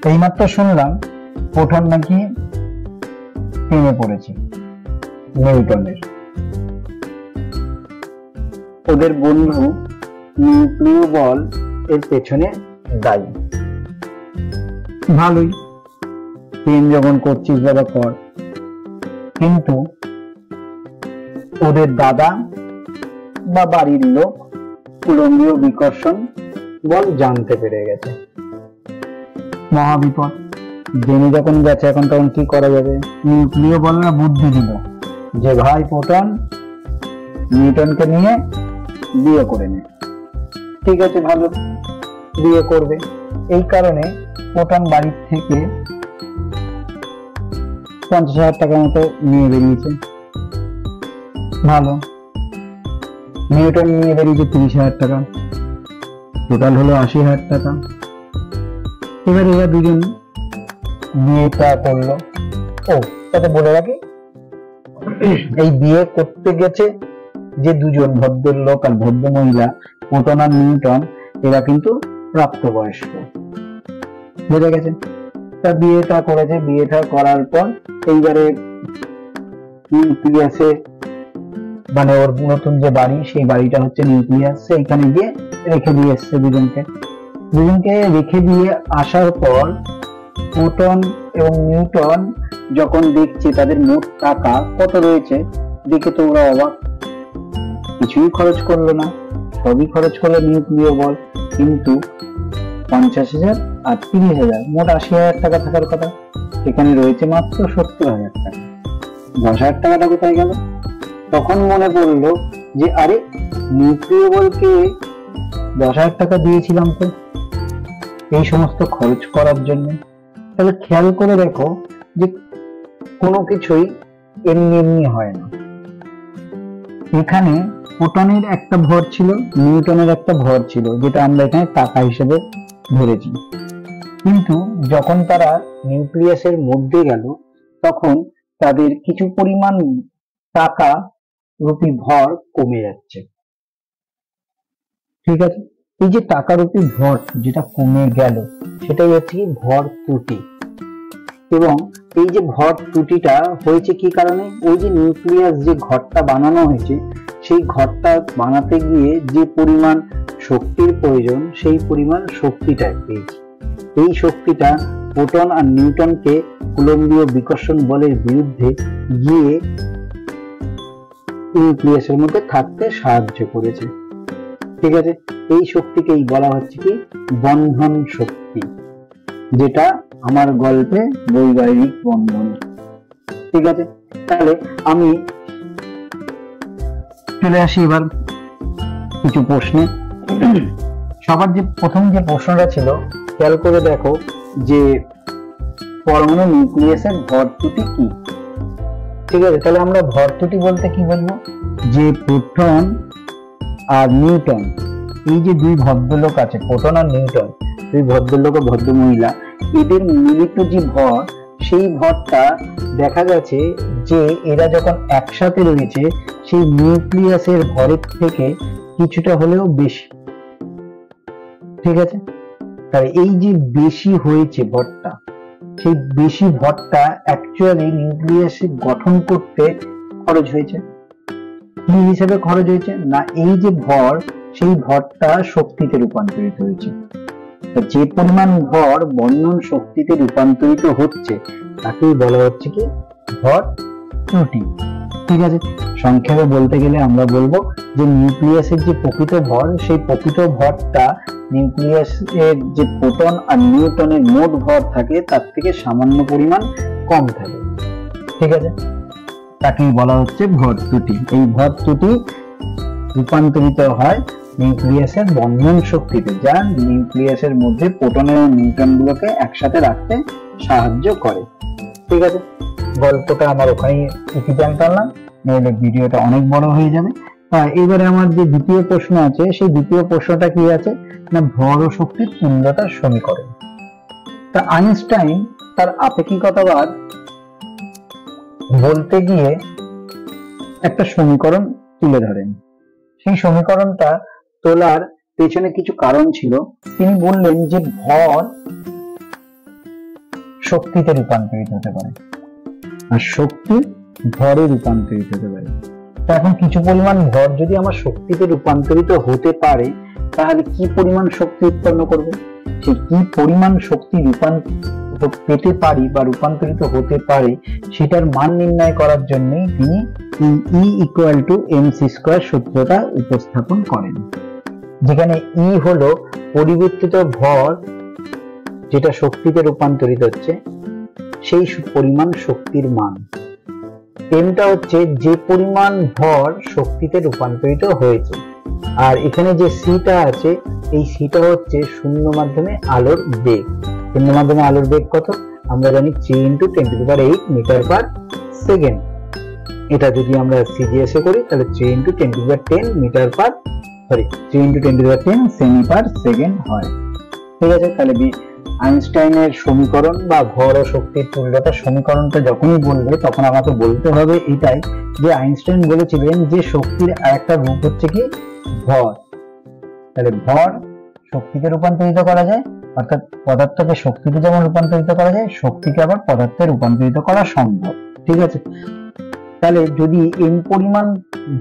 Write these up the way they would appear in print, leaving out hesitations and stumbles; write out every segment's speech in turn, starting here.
এইমাত্র শুনলাম প্রোটন নাকি প্রেমে পড়েছে নিউটনের। ওদের বন্ধু নিউক্লিয় বল এর পেছনে দায়ী। ভালোই, প্রেম যখন করছিস বাবা কর, কিন্তু ওদের দাদা বা বাড়ির লোক কুলম্বীয় বিকর্ষণ বল জানতে পেরে গেছে। মহাবিপদ। জেনে যখন গেছে, এখন তখন কি করা যাবে? নিউক্লিয় বলরা বুদ্ধি দিল যে ভাই প্রোটন নিউটনকে নিয়ে বিয়ে করে নে। ঠিক আছে, ভালো, বিয়ে করবে। এই কারণে প্রোটন বাড়ির থেকে 50,000 টাকার মতো নিয়ে বেরিয়েছে। ভালো, নিউটন নিয়ে বেরিয়েছে 30,000 টাকা, টোটাল হলো 80,000 টাকা। এরা দুজন বিয়েটা করলো। ও তাতে বলে রাখি, এই বিয়ে করতে গেছে যে দুজন ভদ্রলোক আর ভদ্র মহিলা, প্রোটন আর নিউটন, এরা কিন্তু প্রাপ্তবয়স্ক। বুঝে গেছে? তা বিয়েটা করেছে। বিয়েটা করার পর এইবারে নিউক্লিয়াসে, মানে ওর নতুন যে বাড়ি, সেই বাড়িটা হচ্ছে নিউক্লিয়াস, সেইখানে গিয়ে রেখে দিয়ে এসছে দুজনকে রেখে দিয়ে আসার পর প্রোটন এবং নিউটন যখন দেখছে তাদের মোট টাকা কত রয়েছে, দেখে তো ওরা অবাক। কিছুই খরচ করলো না, সবই খরচ করলো নিউক্লিয় বল। কিন্তু 50,000 আর 30,000, মোট 80,000 টাকা থাকার কথা, সেখানে রয়েছে মাত্র 70,000 টাকা। 10,000 টাকাটা কোথায় গেল? তখন মনে পড়লো যে আরে, নিউক্লিয় বলকে 10,000 টাকা দিয়েছিলাম তো এই সমস্ত খরচ করার জন্য। তাহলে খেয়াল করে দেখো যে কোনো কিছুই এমনি এমনি হয় না। এখানে প্রোটনের একটা ভর ছিল, নিউটনের একটা ভর ছিল, যেটা আমরা এখানে টাকা হিসেবে ধরেছি। কিন্তু যখন তারা নিউক্লিয়াসের মধ্যে গেল, তখন তাদের কিছু পরিমাণ টাকা রূপী ভর কমে যাচ্ছে। ঠিক আছে, এই যে টাকা রূপী ভর যেটা কমে গেল, সেটাই হচ্ছে ভর ত্রুটি। এবং এই যে ভর ত্রুটিটা হয়েছে কি কারণে? ওই যে নিউক্লিয়াস যে ঘরটা বানানো হয়েছে, সেই ঘরটা বানাতে গিয়ে যে পরিমাণ শক্তির প্রয়োজন, সেই পরিমাণ শক্তিটা পেয়েছে। এই শক্তিটা প্রোটন আর নিউটনকে কুলম্বীয় বিকর্ষণ বলের বিরুদ্ধে গিয়ে নিউক্লিয়াসের মধ্যে থাকতে সাহায্য করেছে। ঠিক আছে, এই শক্তিকেই বলা হচ্ছে কি বন্ধন শক্তি, যেটা আমার গল্পে বৈবাহিক বন্ধন। ঠিক আছে, তাহলে আমি চলে আসি এবার কিছু প্রশ্নে। সবার যে প্রথম যে প্রশ্নটা ছিল, খেয়াল করে দেখো যে পরমাণু নিউক্লিয়াসের ভর ত্রুটি কি। ঠিক আছে, তাহলে আমরা ভর ত্রুটি বলতে কি বলবো? যে প্রোটন আর নিউটন, এই যে দুই ভদ্রলোক আছে, প্রোটন আর নিউটন, দুই ভদ্রলোক ও ভদ্র মহিলা, এদের মিলিত যে ভর, সেই ভরটা দেখা গেছে যে এরা যখন একসাথে রয়েছে, সেই নিউক্লিয়াসের ভরের থেকে কিছুটা হলেও বেশি। ঠিক আছে, তাই এই যে বেশি হয়েছে ভরটা, সেই বেশি ভরটা অ্যাকচুয়ালি নিউক্লিয়াস গঠন করতে খরচ হয়েছে। কি হিসেবে খরচ হয়েছে? না, এই যে ভর, সেই ভরটা শক্তিতে রূপান্তরিত হয়েছে। যে পরিমাণ ভর বন্ধন শক্তিতে রূপান্তরিত হচ্ছে, তাকেই বলা হচ্ছে কি ভর ত্রুটি। ঠিক আছে, সংক্ষেপে বলতে গেলে আমরা বলবো যে নিউক্লিয়াসের যে প্রকৃত ভর, সেই প্রকৃত ভরটা নিউক্লিয়াসের যে প্রোটন আর নিউটনের মোট ভর থাকে, তার থেকে সামান্য পরিমাণ কম থাকে। ঠিক আছে, তাকেই বলা হচ্ছে ভর ত্রুটি। এই ভর ত্রুটি রূপান্তরিত হয় নিউক্লিয়াসের বন্ধন শক্তিতে, যা নিউক্লিয়াসের মধ্যে প্রোটন এবং নিউট্রন গুলোকে একসাথে রাখতে সাহায্য করে। ঠিক আছে, গল্পটা আমার ওখানেই ইতিবান টানলাম, নইলে ভিডিওটা অনেক বড় হয়ে যাবে। এবারে আমার যে দ্বিতীয় প্রশ্ন আছে, সেই দ্বিতীয় প্রশ্নটা কি আছে না, ভর ও শক্তির তুল্যতার সমীকরণ। তা আইনস্টাইন তার আপেক্ষিকতাবাদ বলতে গিয়ে একটা সমীকরণ তুলে ধরেন। সেই সমীকরণটা তোলার পেছনে কিছু কারণ ছিল। তিনি বললেন যে ভর শক্তিতে রূপান্তরিত হতে পারে, আর শক্তি ভরে রূপান্তরিত হতে পারে। তো এখন কিছু পরিমাণ ভর যদি আমার শক্তিতে রূপান্তরিত হতে পারে, তাহলে কি পরিমাণ শক্তি উৎপন্ন করবে? সে কি পরিমাণ শক্তি পেতে পারি বা রূপান্তরিত হতে পারে, সেটার মান নির্ণয় করার জন্যই তিনি E equal to mc square সূত্রটা উপস্থাপন করেন, যেখানে E হলো পরিবর্তিত ভর যেটা শক্তিতে রূপান্তরিত হচ্ছে, সেই পরিমাণ শক্তির মান। mটা হচ্ছে যে পরিমাণ ভর শক্তিতে রূপান্তরিত হয়েছে, আর এখানে যে সিটা আছে, এই সিটা হচ্ছে শূন্য মাধ্যমে আলোর বেগ। শূন্য মাধ্যমে আলোর বেগ কত? আমরা জানি 3 × 10⁸ মিটার পার সেকেন্ড। এটা যদি আমরা সিজিএস এ করি তাহলে 3 × 10⁻10 মিটার পার 3 × 10⁻10 সেমি পার সেকেন্ড হয়। ঠিক আছে, তাহলে আইনস্টাইনের সমীকরণ বা ভর ও শক্তির তুল্যতা সমীকরণটা যখনই বলবে, তখন আমাকে বলতে হবে এটাই যে আইনস্টাইন বলেছিলেন যে শক্তির আরেকটা রূপ হচ্ছে কি ভর। তাহলে ভর শক্তিতে রূপান্তরিত করা যায়, অর্থাৎ পদার্থকে শক্তিতে যেমন রূপান্তরিত করা যায়, শক্তিকে আবার পদার্থে রূপান্তরিত করা সম্ভব। ঠিক আছে, তাহলে যদি m পরিমাণ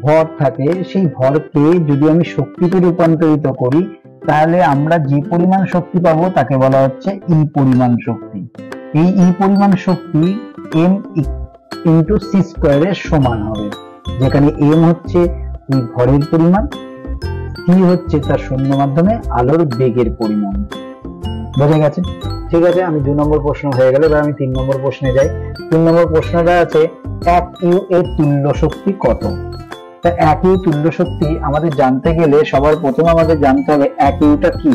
ভর থাকে, সেই ভরকে যদি আমি শক্তিতে রূপান্তরিত করি, তাহলে আমরা যে পরিমাণ শক্তি পাবো তাকে বলা হচ্ছে E পরিমাণ শক্তি। এই E পরিমাণ শক্তি m × c স্কয়ারের সমান হবে, যেখানে m হচ্ছে এই ভরের পরিমাণ, c হচ্ছে তার শূন্য মাধ্যমে আলোর বেগের পরিমাণ। বোঝা গেছে? ঠিক আছে, আমি 2 নম্বর প্রশ্ন হয়ে গেল, এবার আমি 3 নম্বর প্রশ্নে যাই। 3 নম্বর প্রশ্নটা আছে 1 ইউ এর তুল্য শক্তি কত? তা 1 ইউ তুল্য শক্তি আমাদের জানতে গেলে সবার প্রথমে আমাদের জানতে হবে 1 ইউটা কি।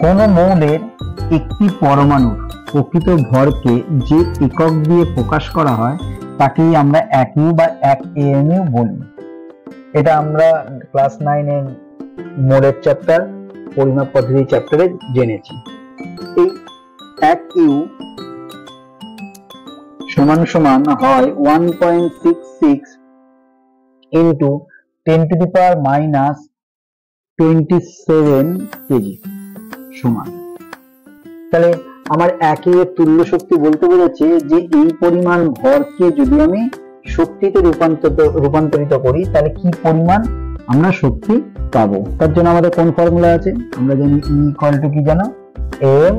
কোন মৌলের একটি পরমাণুর প্রকৃত ভরকে যে একক দিয়ে প্রকাশ করা হয় তাকেই আমরা 1 ইউ বা 1 AMU বলি। এটা আমরা ক্লাস 9 এর মোলের চ্যাপ্টার, পরিমাপ পদ্ধতি চ্যাপ্টারে জেনেছি। এই 1 ইউ সমান সমান হয় 1.66 into 10⁻⁻27 কেজি সমান। তাহলে আমার 1 ইউ এর তুল্য শক্তি বলতে বোঝাচ্ছে যে এই পরিমাণ ভরকে যদি আমি শক্তিতে রূপান্তরিত করি, তাহলে কি পরিমাণ আমরা শক্তি পাবো। তার জন্য আমাদের কোন ফর্মুলা আছে? আমরা জানি E ইকুয়াল টু কি জানো? m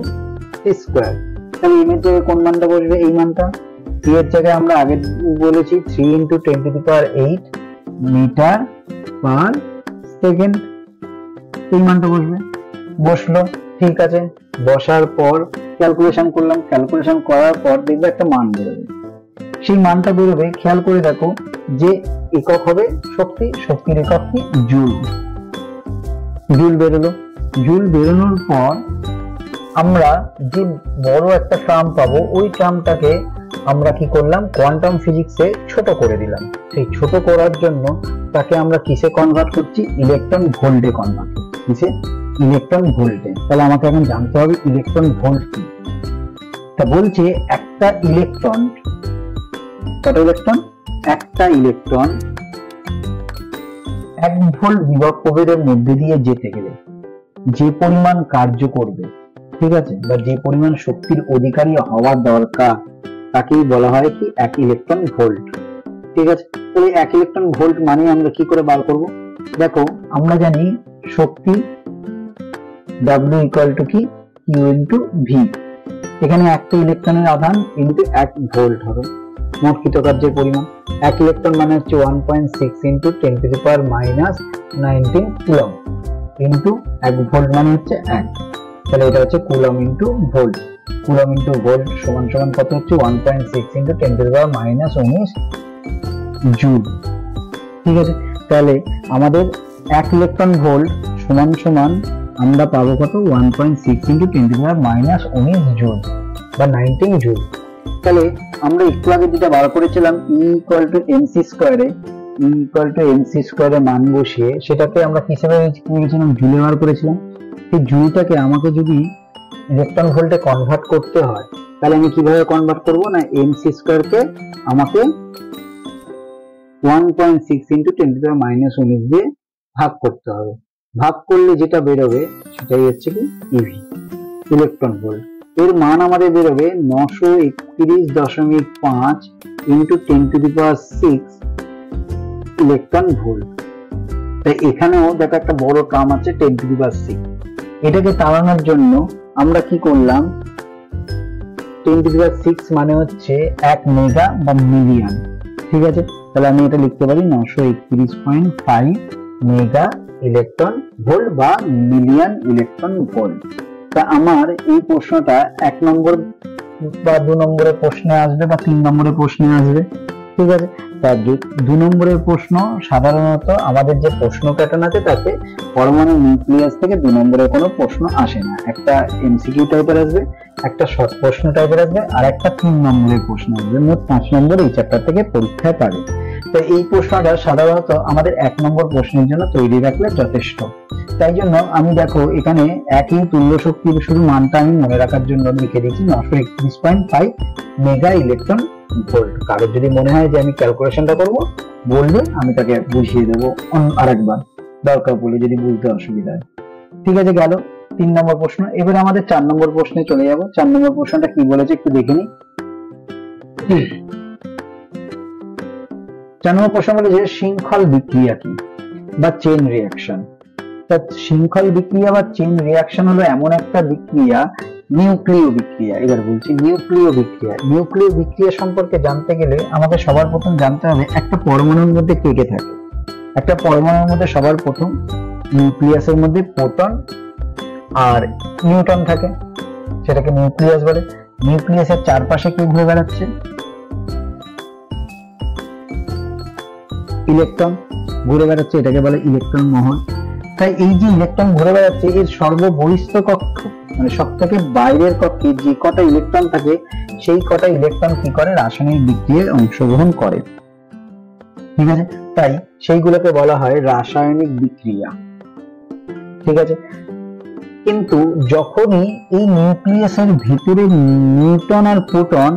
square. তাহলে m এর জায়গায় কোন মানটা বসবে? এই মানটা। t এর জায়গায় আমরা আগে বলেছি 3 × 10⁸ মিটার পার সেকেন্ড, এই মানটা বসবে। বসলো, ঠিক আছে। বসার পর ক্যালকুলেশন করলাম, ক্যালকুলেশন করার পর দেখবে একটা মান বেরোবে। সেই মানটা বেরোবে, খেয়াল করে দেখো যে একক হবে শক্তি, শক্তির একক কি? জুল। জুল বেরোলো। জুল বেরোনোর পর আমরা যে বড় একটা টার্ম পাবো, ওই টার্মটাকে আমরা কি করলাম? কোয়ান্টাম ফিজিক্সে ছোট করে দিলাম। সেই ছোট করার জন্য তাকে আমরা কিসে কনভার্ট করছি? ইলেকট্রন ভোল্টে কনভার্ট করছি। কিসে? ইলেকট্রন ভোল্টে। তাহলে আমাকে এখন জানতে হবে ইলেকট্রন ভোল্ট কি। তা বলছে একটা ইলেকট্রন, কত ইলেকট্রন? একটা ইলেকট্রন 1 ভোল্ট বিভব প্রভেদের মধ্যে দিয়ে যেতে গেলে যে পরিমাণ কার্য করবে, ঠিক আছে, বা যে পরিমাণ শক্তির অধিকারী হওয়া দরকার, তাকেই বলা হয় কি? 1 ইলেকট্রন ভোল্ট। ঠিক আছে, তাহলে 1 ইলেকট্রন ভোল্ট মানে আমরা কি করে বার করব? দেখো, আমরা জানি শক্তি W ইকুয়াল টু কি? Q into V। এখানে একটা ইলেকট্রনের আধান ইনটু 1 ভোল্ট হবে মোট কৃতকার্যের পরিমাণ। 1 ইলেকট্রন মানে হচ্ছে 1.6 ইনটু 10⁻⁹ কুলম ইনটু 1 ভোল্ট মানে হচ্ছে 1। তাহলে এটা হচ্ছে coulomb into volt. Coulomb into volt সমান সমান কত হচ্ছে? 1.6 ইনটু 10⁻⁻19 জুল। ঠিক আছে, তাহলে আমাদের 1 ইলেকট্রন ভোল্ট সমান সমান আমরা পাবো কত? 1.6 ইনটু 10⁻⁻19 জুল বা 19 জুল। তাহলে আমরা একটু আগে যেটা বার করেছিলাম E equal to mc স্কয়ারে, E equal to mc স্কয়ারে মান বসিয়ে সেটাকে আমরা কিভাবে করেছিলাম? জুলে বার করেছিলাম। এই জুলটাকে আমাকে যদি ইলেকট্রন ভোল্টে কনভার্ট করতে হয়, তাহলে আমি কিভাবে কনভার্ট করব? না, mc স্কয়ারকে আমাকে 1.6 ইনটু 10⁻⁻19 দিয়ে ভাগ করতে হবে। ভাগ করলে যেটা বেরোবে সেটাই হচ্ছে কি? EV, electron volt. এর মান আমাদের বেরোবে 931.5 ইন্টু 10⁶ ইলেকট্রন ভোল্ট। তাই এখানেও দেখো একটা বড় টার্ম আছে 10⁶। এটাকে তাড়ানোর জন্য আমরা কি করলাম, 10⁶ মানে হচ্ছে 1 মেগা বা মিলিয়ন। ঠিক আছে, তাহলে আমি এটা লিখতে পারি 931.5 মেগা ইলেকট্রন ভোল্ট বা মিলিয়ন ইলেকট্রন ভোল্ট। তা আমার এই প্রশ্নটা 1 নম্বর বা 2 নম্বরের প্রশ্নে আসবে বা 3 নম্বরের প্রশ্নে আসবে। ঠিক আছে, তা 2 নম্বরের প্রশ্ন সাধারণত আমাদের যে প্রশ্ন প্যাটার্ন আছে তাতে পরমাণু নিউক্লিয়াস থেকে 2 নম্বরের কোনো প্রশ্ন আসে না। একটা এমসিকিউ টাইপের আসবে, একটা শর্ট প্রশ্ন টাইপের আসবে, আর একটা 3 নম্বরের প্রশ্ন আসবে। মোট 5 নম্বর এই চ্যাপ্টার থেকে পরীক্ষায় পাবে। তো এই প্রশ্নটা সাধারণত আমাদের 1 নম্বর প্রশ্নের জন্য তৈরি রাখলে যথেষ্ট। তাই জন্য আমি দেখো এখানে একই তুল্য শক্তির শুধু মানটা আমি মনে রাখার জন্য লিখে দিচ্ছি 931.5 মেগা ইলেকট্রন ভোল্ট। কারোর যদি মনে হয় যে আমি ক্যালকুলেশনটা করব, বললে আমি তাকে বুঝিয়ে দেবো আরেকবার, দরকার পড়লে যদি বুঝতে অসুবিধা হয়। ঠিক আছে, গেল 3 নম্বর প্রশ্ন। এবারে আমাদের 4 নম্বর প্রশ্নে চলে যাব। 4 নম্বর প্রশ্নটা কি বলেছে একটু দেখে নিই। 4 নম্বর প্রশ্ন বলেছে শৃঙ্খল বিক্রিয়া কি বা চেইন রিঅ্যাকশন। তা শৃঙ্খল বিক্রিয়া বা চেইন রিঅ্যাকশন হলো এমন একটা বিক্রিয়া, নিউক্লিয় বিক্রিয়া। এবার বলছি নিউক্লিয় বিক্রিয়া। নিউক্লিয় বিক্রিয়া সম্পর্কে জানতে গেলে আমাদের সবার প্রথম জানতে হবে একটা পরমাণুর মধ্যে কে কে থাকে। একটা পরমাণুর মধ্যে সবার প্রথম নিউক্লিয়াসের মধ্যে প্রোটন আর নিউট্রন থাকে, সেটাকে নিউক্লিয়াস বলে। নিউক্লিয়াসের চারপাশে কি ঘুরে বেড়াচ্ছে, ইলেকট্রন ঘুরে বেড়াচ্ছে, এটাকে বলে ইলেকট্রন মহল। তাই এই যে ইলেকট্রন ঘুরে বেড়াচ্ছে এর সর্ববহিস্থ কক্ষ মানে সব থেকে বাইরের কক্ষে যে কটা ইলেকট্রন থাকে সেই কটা ইলেকট্রন কি করে, রাসায়নিক বিক্রিয়ায় অংশগ্রহণ করে। ঠিক আছে, তাই সেইগুলোকে বলা হয় রাসায়নিক বিক্রিয়া। ঠিক আছে, কিন্তু যখনই এই নিউক্লিয়াসের ভিতরে নিউট্রন আর প্রোটন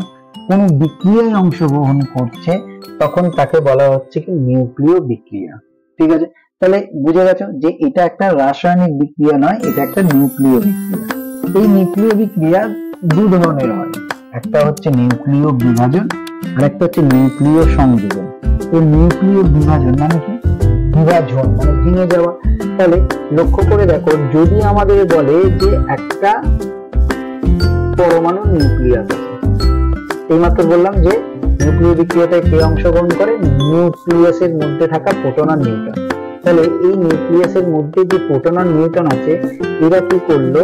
কোন বিক্রিয়ায় অংশগ্রহণ করছে তখন তাকে বলা হচ্ছে কি নিউক্লিয় বিক্রিয়া। ঠিক আছে, তাহলে বুঝে গেছো যে এটা একটা রাসায়নিক বিক্রিয়া নয়, এটা একটা নিউক্লিয় বিক্রিয়া। এই নিউক্লিয় বিক্রিয়া 2 ধরনের হয়, একটা হচ্ছে নিউক্লিয় বিভাজন আর একটা হচ্ছে নিউক্লিয় সংযোজন। এই নিউক্লিয় বিভাজন মানে কি, বিভাজন মানে ভেঙে যাওয়া। তাহলে লক্ষ্য করে দেখো, যদি আমাদের বলে যে একটা পরমাণু নিউক্লিয়াস আছে, এইমাত্র বললাম যে নিউক্লিয় বিক্রিয়াতে কে অংশগ্রহণ করে, নিউক্লিয়াসের মধ্যে থাকা প্রোটন আর নিউট্রন। তাহলে এই নিউক্লিয়াসের মধ্যে যে প্রোটন আর নিউট্রন আছে এরা কি করলো,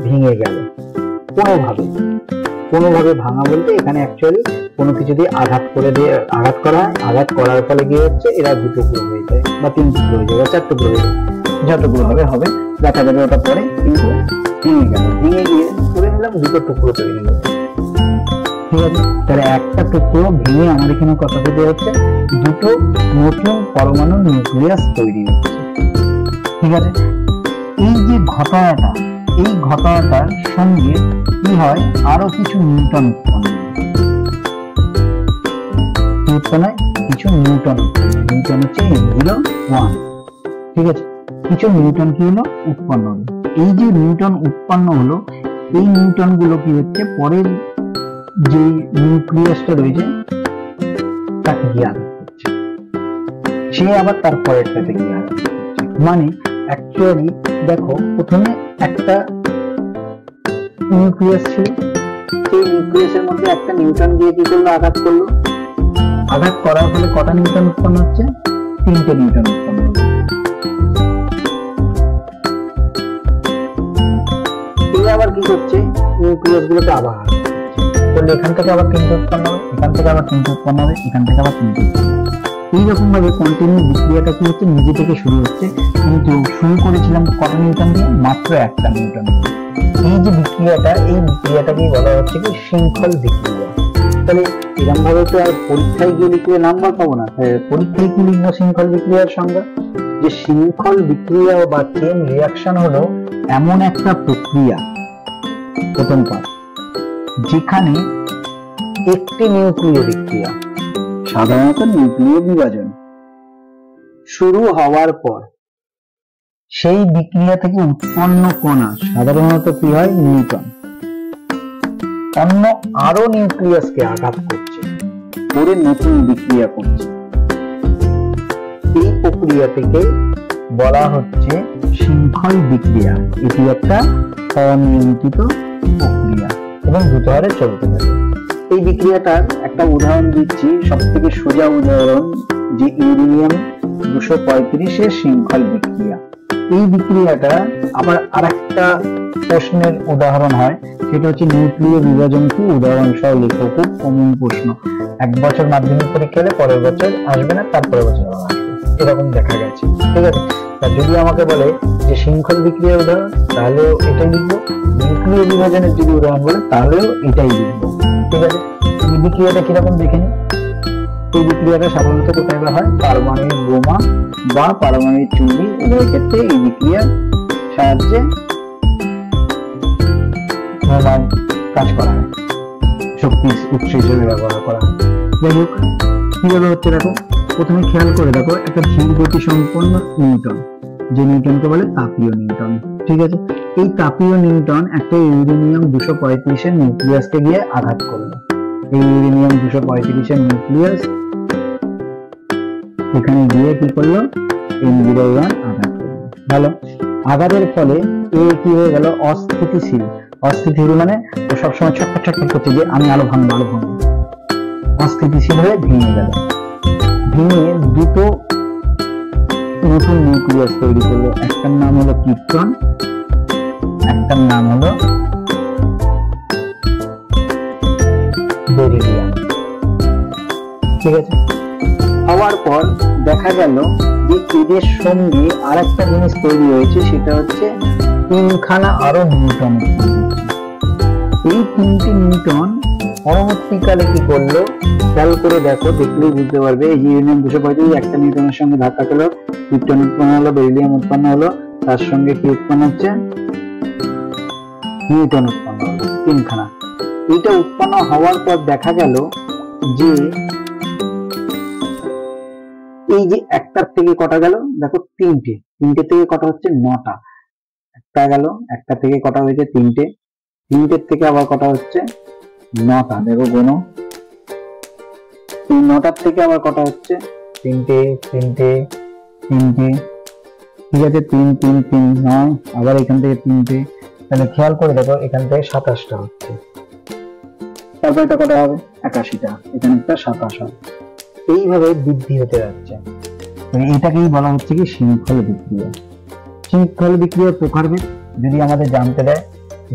ভেঙে গেল কোনোভাবে। ভাঙা বলতে এখানে অ্যাকচুয়ালি কোনো কিছু দিয়ে আঘাত করা হয়, আঘাত করার ফলে কি হচ্ছে, এরা 2 টুকরো হয়ে যায় বা 3 টুকরো হয়ে যায় বা 4 টুকরো হয়ে যায়, যতগুলো হবে দেখা যাবে ওটা পরে, কিন্তু ভেঙে গেল। ভেঙে গিয়ে ধরে নিলাম 2টো টুকরো তৈরি হলো। ঠিক আছে, তাহলে একটা টুকরো ভেঙে আমার এখানে কথা বলতে হচ্ছে 2টো নতুন পরমাণু নিউক্লিয়াস তৈরি হচ্ছে। ঠিক আছে, এই যে এই ঘটনাটার সঙ্গে কি হয়, আরো কিছু নিউটন উৎপন্ন হয়। নিউটন হচ্ছে N01। ঠিক আছে, কিছু নিউটন কি হলো, উৎপন্ন হলো। এই যে নিউটন উৎপন্ন হলো, এই নিউটন গুলো কি হচ্ছে, পরের যে নিউক্লিয়াসটা রয়েছে তাকে গিয়ে আঘাত করছে, সে আবার তার পরেরটাতে গিয়ে আঘাত করছে। মানে অ্যাকচুয়ালি দেখো, প্রথমে একটা নিউক্লিয়াস ছিল, সেই নিউক্লিয়াসের মধ্যে একটা নিউটন গিয়ে কি করলো, আঘাত করলো। আঘাত করার ফলে কটা নিউটন উৎপন্ন হচ্ছে, 3টে নিউটন উৎপন্ন হলো। এই আবার কি করছে, নিউক্লিয়াস গুলোকে আবার করলে এখান থেকে আবার 3টে উৎপন্ন হবে, এখান থেকে আবার 3টে উৎপন্ন হবে, এখান থেকে আবার 3টে উৎপন্ন হবে। এইরকম ভাবে কন্টিনিউ বিক্রিয়াটা কি হচ্ছে, নিজে থেকে শুরু হচ্ছে, কিন্তু শুরু করেছিলাম কত নিউটন দিয়ে, মাত্র 1টা নিউটন দিয়ে। এই যে বিক্রিয়াটাকেই বলা হচ্ছে কি শৃঙ্খল বিক্রিয়া। তাহলে এরকম ভাবে তো আর পরীক্ষায় গিয়ে লিখলে নাম্বার পাবো না। পরীক্ষায় কি লিখবো শৃঙ্খল বিক্রিয়ার সংজ্ঞা, যে শৃঙ্খল বিক্রিয়া বা চেইন রিঅ্যাকশন হলো এমন একটা প্রক্রিয়া, প্রথম পাঠ, যেখানে একটি নিউক্লিয় বিক্রিয়া, সাধারণত নিউক্লিয় বিভাজন শুরু হওয়ার পর সেই বিক্রিয়া থেকে উৎপন্ন কণা সাধারণত কি হয়, নিউটন। অন্য আরো নিউক্লিয়াসকে আঘাত করছে, করে নতুন বিক্রিয়া করছে। এই প্রক্রিয়াটিকে বলা হচ্ছে শৃঙ্খল বিক্রিয়া। এটি একটা অনিয়ন্ত্রিত প্রক্রিয়া এবং দ্রুত হারে চলতে থাকে। এই বিক্রিয়াটার একটা উদাহরণ দিচ্ছি, সব থেকে সোজা উদাহরণ, যে ইউরেনিয়াম 235 এর শৃঙ্খল বিক্রিয়া। এই বিক্রিয়াটা আবার আরেকটা প্রশ্নের উদাহরণ হয়, সেটা হচ্ছে নিউক্লিয় বিভাজন কি, উদাহরণ সহ লেখো। খুব কমন প্রশ্ন, এক বছর মাধ্যমিক পরীক্ষা হলে পরের বছর আসবে না, তারপরের বছর আসবে, এরকম দেখা গেছে। ঠিক আছে, যদি আমাকে বলে যে শৃঙ্খল বিক্রিয়ার উদাহরণ, তাহলেও এটাই লিখবো। নিউক্লিয় বিভাজনের যদি উদাহরণ বলে, তাহলেও এটাই লিখবো। ঠিক আছে, এই বিক্রিয়াটা কিরকম দেখে নিই। এই বিক্রিয়াটা সাধারণত কোথায় হয়, পারমাণবিক বোমা বা পারমাণবিক চুল্লি, উভয় ক্ষেত্রে এই বিক্রিয়ার সাহায্যে কাজ করা হয়, শক্তি উৎস হিসেবে ব্যবহার করা হয়। যাই হোক, কিভাবে হচ্ছে দেখো। প্রথমে খেয়াল করে দেখো, একটা ধীর গতি সম্পন্ন নিউটন, যে নিউটনকে বলে তাপীয় নিউটন। ঠিক আছে, এই তাপীয় নিউটন একটা ইউরেনিয়াম 235 এর নিউক্লিয়াসকে গিয়ে আঘাত করলো। এই ইউরেনিয়াম 235 এর নিউক্লিয়াস এখানে গিয়ে কি করলো, N01 আঘাত করলো। ভালো, আঘাতের ফলে এ কি হয়ে গেল, অস্থিতিশীল। অস্থিতিশীল মানে সবসময় ছটফট ছটফট করছে যে আমি আলো ভাঙবো আলো ভাঙবো। অস্থিতিশীল হয়ে ভেঙে গেল, ভেঙে দুটো নতুন নিউক্লিয়াস তৈরি করলো। একটার নাম হলো ক্রিপ্টন, একটার নাম হলো বেরিলিয়াম। ঠিক আছে, হওয়ার পর দেখা গেল যে এদের সঙ্গে আর একটা জিনিস তৈরি হয়েছে, সেটা হচ্ছে তিনখানা আরো নিউটন। এই তিনটি নিউটন পরবর্তীকালে কি করলো, খেয়াল করে দেখো, দেখলেই বুঝতে পারবে। এই যে ইউরেনিয়াম 235 একটা নিউটনের সঙ্গে ধাক্কা খেলো, ক্রিপ্টন উৎপন্ন হলো, বেরিলিয়াম উৎপন্ন হলো, তার সঙ্গে কি উৎপন্ন হচ্ছে, নিউটন উৎপন্ন হলো, তিনখানা। এইটা উৎপন্ন হওয়ার পর দেখা গেল যে এই যে একটার থেকে কটা গেল, দেখো তিনটে, তিনটে থেকে কটা হচ্ছে 9টা। একটা গেল, একটা থেকে কটা হয়েছে তিনটে, তিনটের থেকে আবার কটা হচ্ছে 9টা। দেখো গোনো, এই 9টার থেকে আবার কটা হচ্ছে তিনটে তিনটে তিনটে। ঠিক আছে, 3 3 3 9, আবার এখান থেকে তিনটে। তাহলে খেয়াল করে দেখো, এখান থেকে 27টা হচ্ছে। তারপর এটা কটা হবে, 81টা, এখানে একটা 27 হবে। এইভাবে বৃদ্ধি হতে যাচ্ছে। এটাকেই বলা হচ্ছে কি শৃঙ্খল বিক্রিয়া। শৃঙ্খল বিক্রিয়ার প্রকারভেদ যদি আমাদের জানতে দেয়,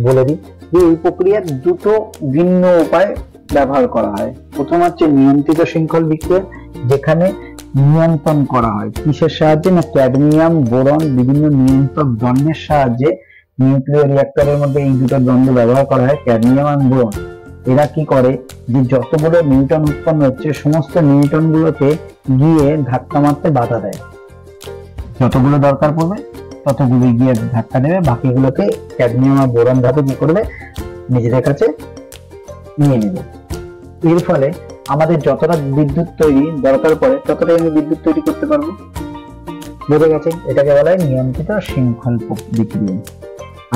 বলে দিই যে এই প্রক্রিয়ার দুটো ভিন্ন উপায় ব্যবহার করা হয়। প্রথম হচ্ছে নিয়ন্ত্রিত শৃঙ্খল বিক্রিয়া, যেখানে নিয়ন্ত্রণ করা হয় কিসের সাহায্যে, না ক্যাডমিয়াম বোরন বিভিন্ন নিয়ন্ত্রক দ্বন্দ্বের সাহায্যে। নিউক্লিয় রিঅ্যাক্টরের মধ্যে এই দুটো দ্বন্দ্ব ব্যবহার করা হয়, ক্যাডমিয়াম আর বোরন। এরা কি করে, যে যতগুলো নিউটন উৎপন্ন হচ্ছে সমস্ত নিউটন গুলোকে গিয়ে ধাক্কা মারতে বাধা দেয়। যতগুলো দরকার পড়বে ততগুলো গিয়ে ধাক্কা দেবে, বাকিগুলোকে ক্যাডমিয়াম আর বোরন ধাতু কি করবে, নিজেদের কাছে নিয়ে নেবে। এর ফলে আমাদের যতটা বিদ্যুৎ তৈরি দরকার পড়ে ততটাই আমি বিদ্যুৎ তৈরি করতে পারবো। বুঝে গেছে, এটাকে বলা হয় নিয়ন্ত্রিত শৃঙ্খল বিক্রিয়া।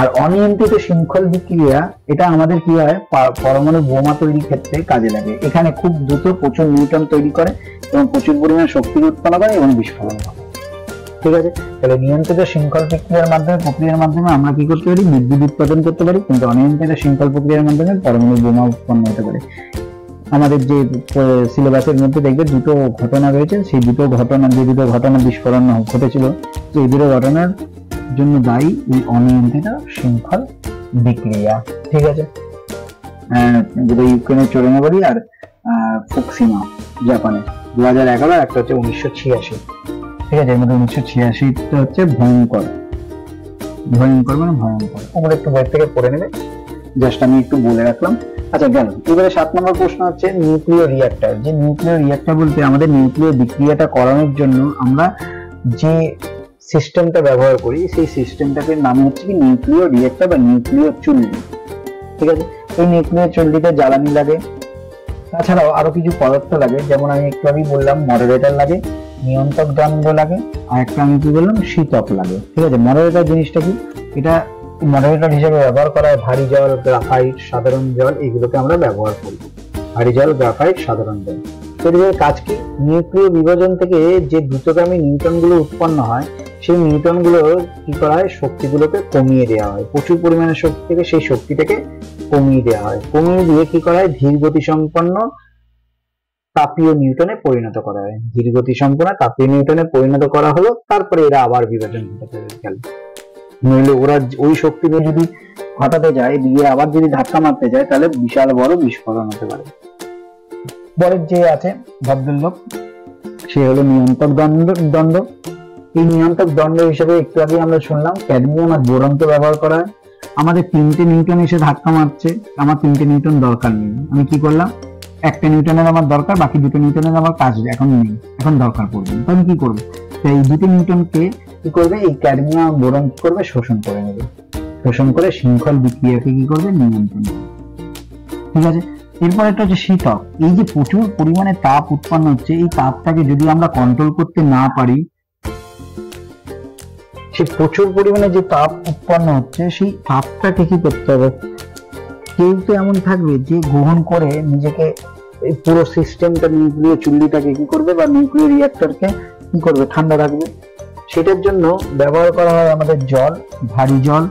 আর অনিয়ন্ত্রিত শৃঙ্খল বিক্রিয়া, এটা আমাদের কি হয়, পরমাণু বোমা তৈরির ক্ষেত্রে কাজে লাগে। এখানে খুব দ্রুত প্রচুর নিউটন তৈরি করে এবং প্রচুর পরিমাণে শক্তি উৎপন্ন করে এবং বিস্ফোরণ হয়। ঠিক আছে, তাহলে নিয়ন্ত্রিত শৃঙ্খল প্রক্রিয়ার মাধ্যমে আমরা কি করতে পারি, বিদ্যুৎ উৎপাদন করতে পারি, কিন্তু অনিয়ন্ত্রিত শৃঙ্খল প্রক্রিয়ার মাধ্যমে পরমাণু বোমা উৎপন্ন হতে পারে। আমাদের যে সিলেবাসের মধ্যে দেখবে দুটো ঘটনা রয়েছে, সেই দুটো ঘটনা বিস্ফোরণ ঘটেছিল, এই দুটো ঘটনার জন্য দায়ী এই অনিয়ন্ত্রিত শৃঙ্খল বিক্রিয়া। ঠিক আছে, যেটা ইউক্রেনের চোরেনাবাড়ি আর ফুকুশিমা জাপানে 2011, একটা হচ্ছে 1986। ঠিক আছে, এর মধ্যে 1986টা হচ্ছে ভয়ঙ্কর মানে ভয়ঙ্কর। ওগুলো একটু বই থেকে পড়ে নেবে, জাস্ট আমি একটু বলে রাখলাম। আচ্ছা গেল, এবারে 7 নম্বর প্রশ্ন হচ্ছে নিউক্লিয় রিঅ্যাক্টর। যে নিউক্লিয় রিঅ্যাক্টর বলতে আমাদের নিউক্লিয় বিক্রিয়াটা করানোর জন্য আমরা যে সিস্টেমটা ব্যবহার করি, সেই সিস্টেমটাকে নাম হচ্ছে কি নিউক্লিয় রিঅ্যাক্টর বা নিউক্লিয় চুল্লি। ঠিক আছে, এই নিউক্লিয় চুল্লিতে জ্বালানি লাগে, তাছাড়াও আরো কিছু পদার্থ লাগে, যেমন আমি একটু আগেই বললাম মডারেটর লাগে, নিয়ন্ত্রক দ্বন্দ্ব লাগে, আর একটা আমি কি বললাম শীতক লাগে। ঠিক আছে, মডারেটর জিনিসটা কি, এটা মডারেটর হিসেবে ব্যবহার করা হয় ভারী জল, গ্রাফাইট, সাধারণ জল, এগুলোকে আমরা ব্যবহার করব। ভারী জল, গ্রাফাইট, সাধারণ জল। এর কাজ কি? নিউক্লিয় বিভাজন থেকে যে দ্রুতগামী নিউট্রনগুলো উৎপন্ন হয়, সেই নিউট্রনগুলো কি করা হয়, শক্তিগুলোকে কমিয়ে দেওয়া হয়। প্রচুর পরিমাণে শক্তি থেকে সেই শক্তিটাকে কমিয়ে দেওয়া হয়। কমিয়ে দিয়ে কি করা হয়, ধীর গতি সম্পন্ন তাপীয় নিউটনে পরিণত করা হয়। ধীর গতি সম্পন্ন তাপীয় নিউটনে পরিণত করা হলো, তারপরে এরা আবার বিভাজন ঘটাতে গেল। নইলে ওরা ওই শক্তিকে যদি ঘটাতে যায়, দিয়ে আবার যদি ধাক্কা মারতে যায়, তাহলে বিশাল বড় বিস্ফোরণ হতে পারে। পরের যে আছে ভদ্রলোক, সে হলো নিয়ন্ত্রক দণ্ড। এই নিয়ন্ত্রক দণ্ড হিসেবে একটু আগে আমরা শুনলাম ক্যাডমিয়াম আর বোরনকে ব্যবহার করা হয়। আমাদের 3টে নিউটন এসে ধাক্কা মারছে, আমার 3টে নিউটন দরকার নেই, আমি কি করলাম, 1টা নিউটনের আমার দরকার, বাকি 2টো নিউটনের আমার কাজ এখন নেই, এখন দরকার পড়বে, আমি কি করবো, এই 2টো নিউটনকে কি করবে, এই ক্যাডমিয়াম বোরন কি করবে, শোষণ করে নেবে। শোষণ করে শৃঙ্খল বিক্রিয়াকে কি করবে, নিয়ন্ত্রণ করবে। ঠিক আছে। এরপর একটা হচ্ছে শীতক। এই যে প্রচুর পরিমাণে তাপ উৎপন্ন হচ্ছে, এই তাপটাকে যদি আমরা কন্ট্রোল করতে না পারি, সে প্রচুর পরিমাণে যে তাপ উৎপন্ন হচ্ছে, সেই তাপটাকে কি করতে হবে, কেউ তো এমন থাকবে যে গ্রহণ করে নিজেকে এই পুরো সিস্টেমটা, নিউক্লিয় চুল্লিটাকে কি করবে, বা নিউক্লিয় রিঅ্যাক্টরকে কি করবে, ঠান্ডা রাখবে। সেটার জন্য ব্যবহার করা হয় আমাদের জল, ভারী জল,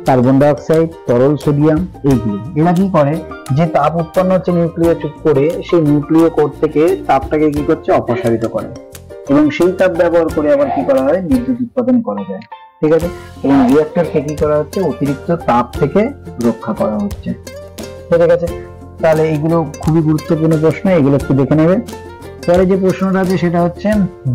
কার্বন ডাই অক্সাইড, তরল সোডিয়াম, এইগুলো। এরা কি করে, যে তাপ উৎপন্ন হচ্ছে নিউক্লিয় কোরে, সেই নিউক্লিয় কোর থেকে তাপটাকে কি করছে, অপসারিত করে, এবং সেই তাপ ব্যবহার করে আবার কি করা হয়, বিদ্যুৎ উৎপাদন করা যায়। ঠিক আছে। এবং রিঅ্যাক্টরকে কি করা হচ্ছে, অতিরিক্ত তাপ থেকে রক্ষা করা হচ্ছে। ঠিক আছে। তাহলে এগুলো খুবই গুরুত্বপূর্ণ প্রশ্ন, এগুলো একটু দেখে নেবে। পরে যে প্রশ্নটা আছে সেটা হচ্ছে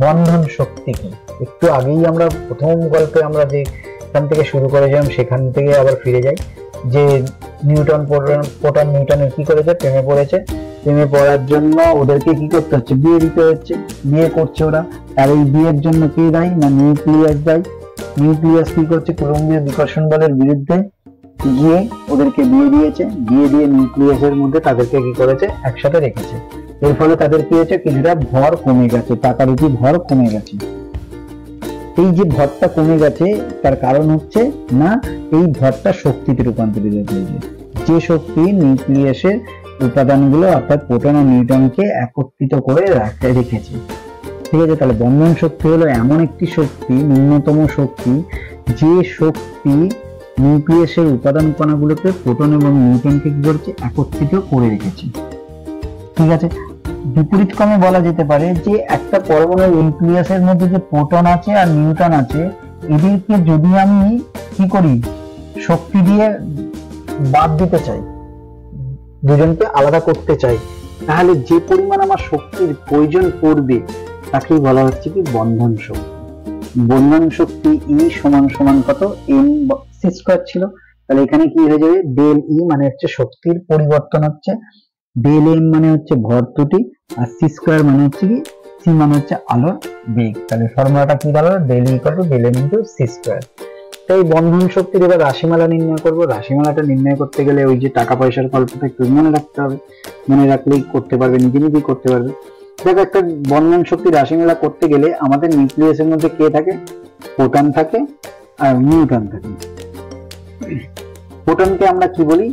বন্ধন শক্তি কি। একটু আগেই আমরা প্রথম গল্পে আমরা যেখান থেকে শুরু করেছিলাম সেখান থেকে আবার ফিরে যাই, যে নিউটন প্রোটন নিউটনের কি করেছে, প্রেমে পড়েছে। প্রেমে পড়ার জন্য ওদেরকে কি করতে হচ্ছে, বিয়ে দিতে হচ্ছে, বিয়ে করছে ওরা। আর এই বিয়ের জন্য কে দায়ী, না নিউক্লিয়াস দায়ী। নিউক্লিয়াস কি করছে, কুলম্বীয় বিকর্ষণ বলের বিরুদ্ধে গিয়ে ওদেরকে বিয়ে দিয়েছে। বিয়ে দিয়ে নিউক্লিয়াসের মধ্যে তাদেরকে কি করেছে, একসাথে রেখেছে। এর ফলে তাদের কি হয়েছে, কিছুটা ভর কমে গেছে, টাকারূপী ভর কমে গেছে। এই যে ভরটা কমে গেছে, তার কারণ হচ্ছে না, এই ভরটা শক্তিতে রূপান্তরিত হয়েছে। যে শক্তি নিউক্লিয়াসের উপাদানগুলো অর্থাৎ প্রোটন ও নিউট্রনকে একত্রিত করে রেখেছে। ঠিক আছে। তাহলে বন্ধন শক্তি হলো এমন একটি শক্তি, ন্যূনতম শক্তি, যে শক্তি নিউক্লিয়াসের উপাদান কণাগুলোকে প্রোটন এবং নিউট্রনকে কি করছে, একত্রিত করে রেখেছে। ঠিক আছে। বিপরীত ক্রমে বলা যেতে পারে যে একটা পরমাণু নিউক্লিয়াসের মধ্যে যে প্রোটন আছে আর নিউট্রন আছে, এদেরকে যদি আমি কি করি, শক্তি দিয়ে বাদ দিতে চাই, দুজনকে আলাদা করতে চাই, তাহলে যে পরিমাণ আমার শক্তির প্রয়োজন পড়বে তাকেই বলা হচ্ছে কি, বন্ধন শক্তি। বন্ধন শক্তি ই সমান সমান কত, এম সি স্কয়ার ছিল। তাহলে এখানে কি হয়ে যাবে, ডেল ই মানে হচ্ছে শক্তির পরিবর্তন হচ্ছে, ডেল এম মানে হচ্ছে ভর ত্রুটি, আর সি স্কয়ার মানে হচ্ছে কি, সি মানে হচ্ছে আলোর বেগ। তাহলে ফর্মুলাটা কি দাঁড়ালো, del E equal to del M into C square. তাই বন্ধন শক্তির এবার রাশিমালা নির্ণয় করব। রাশিমালাটা নির্ণয় করতে গেলে ওই যে টাকা পয়সার গল্পটা একটু মনে রাখতে হবে, মনে রাখলেই করতে পারবে, নিজে নিজেই করতে পারবে। দেখো, একটা বন্ধন শক্তির রাশিমালা করতে গেলে আমাদের নিউক্লিয়াসের মধ্যে কে থাকে, প্রোটন থাকে আর নিউট্রন থাকে। প্রোটনকে আমরা কি বলি,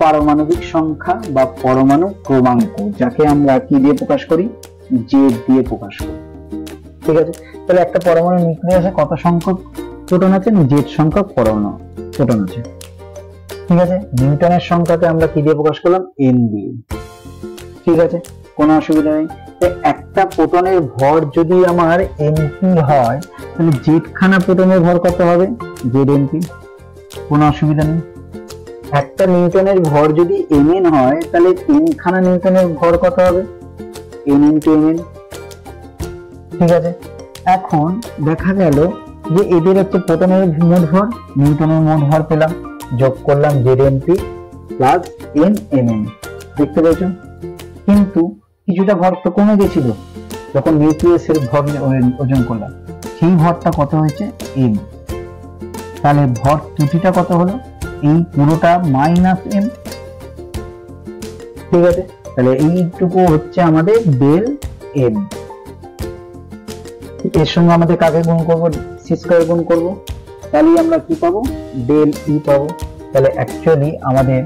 পারমাণবিক সংখ্যা বা পরমাণু ক্রমাঙ্ক, যাকে আমরা কি দিয়ে প্রকাশ করি, জেড দিয়ে প্রকাশ করি। ঠিক আছে। তাহলে একটা পরমাণু নিউক্লিয়াসে কত সংখ্যক প্রোটন আছে, জেড সংখ্যক পরমাণু প্রোটন আছে। ঠিক আছে। নিউটনের সংখ্যাকে আমরা কি দিয়ে প্রকাশ করলাম, এন দিয়ে। ঠিক আছে, কোনো অসুবিধা নেই। একটা প্রোটনের ভর যদি আমার এনপি হয়, তাহলে জেড খানা প্রোটনের ভর কত হবে, জেড এনপি। কোনো অসুবিধা নেই। একটা নিউটনের ভর যদি mn হয়, তাহলে n খানা নিউটনের ভর কত হবে, n ইনটু mn। ঠিক আছে। এখন দেখা গেল যে এদের হচ্ছে প্রোটনের মোট ভর, নিউটনের মোট ভর পেলাম, যোগ করলাম জেডএনপি প্লাস nmn। দেখতে পেয়েছো? কিন্তু কিছুটা ভর তো কমে গেছিল যখন নিউক্লিয়াসের ভর ওজন করলাম, সেই ভরটা কত হয়েছে, m। তাহলে ভর ত্রুটিটা কত হলো, এই পুরোটা মাইনাস এম। ঠিক আছে। তাহলে এইটুকু হচ্ছে আমাদের ডেল এম। এর সঙ্গে আমাদের কাকে গুণ করবো, সি স্কয়ার গুণ করবো। তাহলে আমরা কি পাবো, ডেল ই পাবো। তাহলে অ্যাকচুয়ালি আমাদের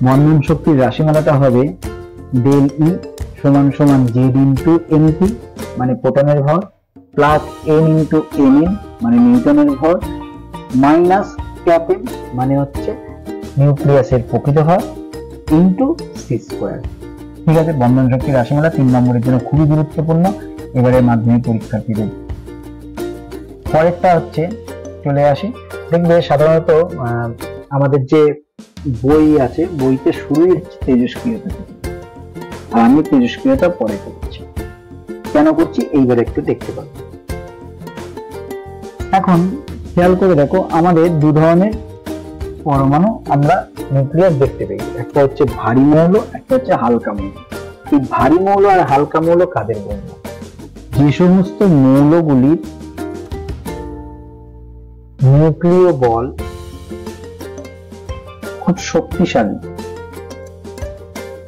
বন্ধন শক্তির রাশিমালাটা হবে ডেল ই সমান সমান জেড ইন্টু এনপি মানে প্রোটনের ভর, plus N into N N মানে নিউটনের ভর, মাইনাস ক্যাপেন মানে হচ্ছে নিউক্লিয়াসের প্রকৃত ভর, ইন্টু সি স্কোয়ার। ঠিক আছে, বন্ধন শক্তির রাশিমালা 3 নম্বরের জন্য খুবই গুরুত্বপূর্ণ এবারে মাধ্যমিক পরীক্ষার্থীদের। পরেরটা হচ্ছে, চলে আসি, দেখবে সাধারণত আমাদের যে বই আছে বইতে শুরুই হচ্ছে তেজস্ক্রিয়তা থেকে, আর আমি তেজস্ক্রিয়তা পরে করছি। কেন করছি এইবার একটু দেখতে পাবো। এখন খেয়াল করে দেখো, আমাদের দু ধরনের পরমাণু আমরা নিউক্লিয়াস দেখতে পাই, একটা হচ্ছে ভারী মৌল, একটা হচ্ছে হালকা মৌল। এই ভারী মৌল আর হালকা মৌল কাদের বলবো? যে সমস্ত মৌলগুলির নিউক্লিয় বল খুব শক্তিশালী,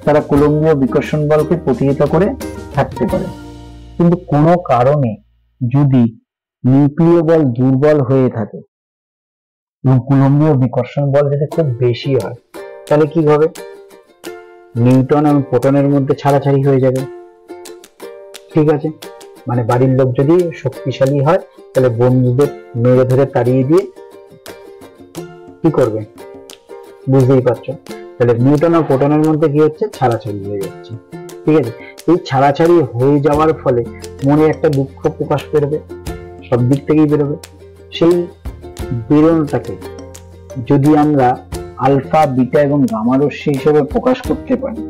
তারা কুলম্বীয় বিকর্ষণ বলকে প্রতিহত করে থাকতে পারে, কিন্তু কোনো কারণে যদি নিউক্লিয় বল দুর্বল হয়ে থাকে এবং কুলম্বীয় বিকর্ষণ বল যদি খুব বেশি হয়, তাহলে কি হবে? নিউটন এবং প্রোটনের মধ্যে ছাড়াছাড়ি হয়ে যাবে। ঠিক আছে, মানে বাড়ির লোক যদি শক্তিশালী হয় তাহলে বন্ধুদের মেরে ধরে তাড়িয়ে দিয়ে কি করবে বুঝতেই পারছো। তাহলে নিউটন আর প্রোটনের মধ্যে কি হচ্ছে? ছাড়াছাড়ি হয়ে যাচ্ছে। ঠিক আছে, এই ছাড়াছাড়ি হয়ে যাওয়ার ফলে মনে একটা দুঃখ প্রকাশ পেরবে, সব দিক থেকেই বেরোবে। সেই বেরোনোটাকে যদি আমরা আলফা, বিটা এবং গামা রশ্মি হিসেবে প্রকাশ করতে পারি,